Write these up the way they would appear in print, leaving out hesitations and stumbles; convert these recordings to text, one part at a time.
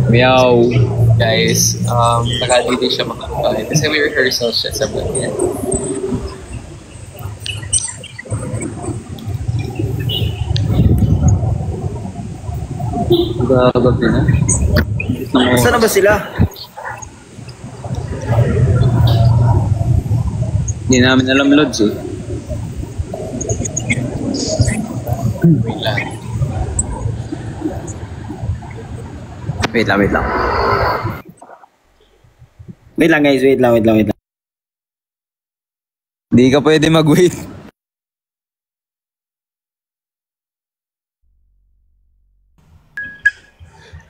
Meow. Guys, nakadito siya makakain. Kasi may rehearsal siya sa bagay. Gabi na. Saan na ba sila? Hindi namin alam, Lods eh. Wait lang. Wait lang. Wait lang guys, wait lang. Hindi ka pwede mag-wait.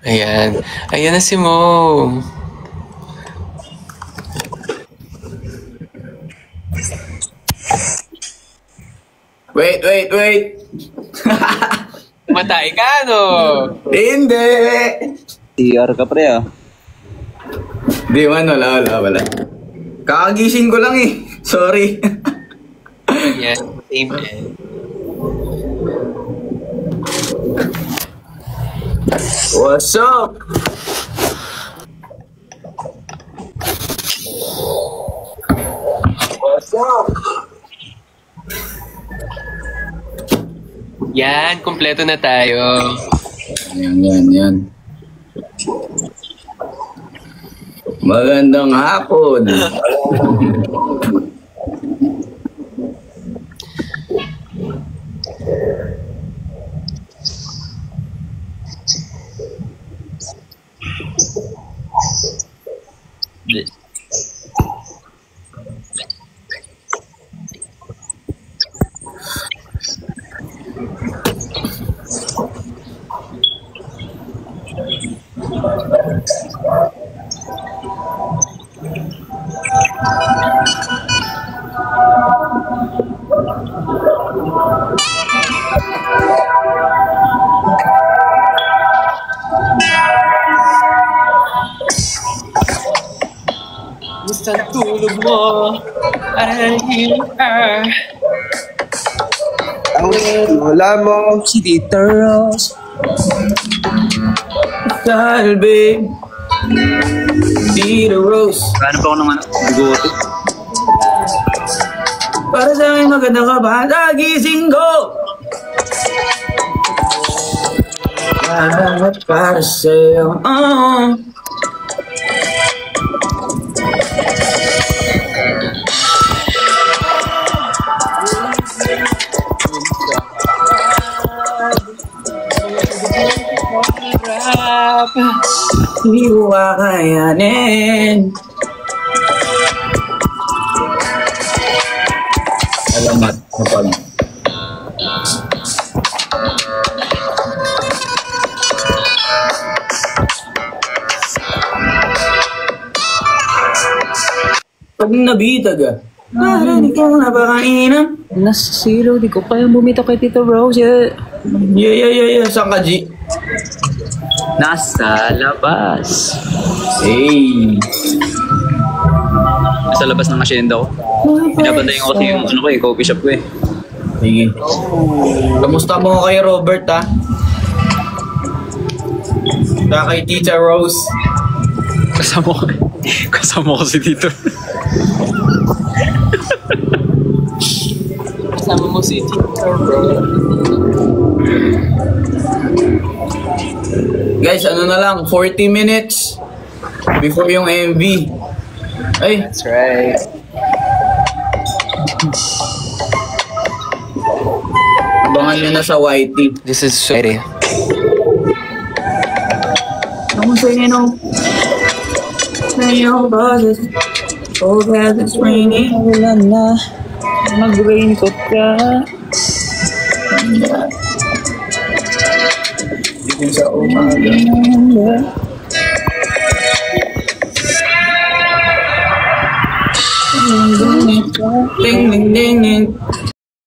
Ayan. Ayan na si Mo. Wait. Matay ka, no? Hindi! CR ka pre ah. Di man, wala. Kakagising ko lang eh. Sorry. Yes, amen. What's up? Yan, kumpleto na tayo. Yan. Magandang hapon. Gusto tulog mo. Here are. Wala mo si Tita Rose. Salve. Tita Rose. Paano pa ako naman? Bigote. Para sa akin maganda ka ba? Nagising ko! Para sa'yo. Hindi ko kakayanin. Alamat kapag pag nabitag narinig ko napakainan. Nasa zero, di ko kaya bumita kay Tita Rose. Yeah. Saan ka, G? Nasa labas. Hey. Nasa labas ng asyenda ko. Pinabantayin ko kasi yung coffee shop ko eh. Sige. Kamusta mo kay Robert, ha? Saka kay Tita Rose. Kasama ko si Tito. Kasama mo si Tito, bro. Guys, ano na lang, 40 minutes before yung MV. Ay, That's right. abangan nyo na sa YT. This is ready. I'm singing on buses. Oh, God, it's raining. Wala na. Mag-raincoat ka. Dito sa umaga. Ding, ding, ding, ding.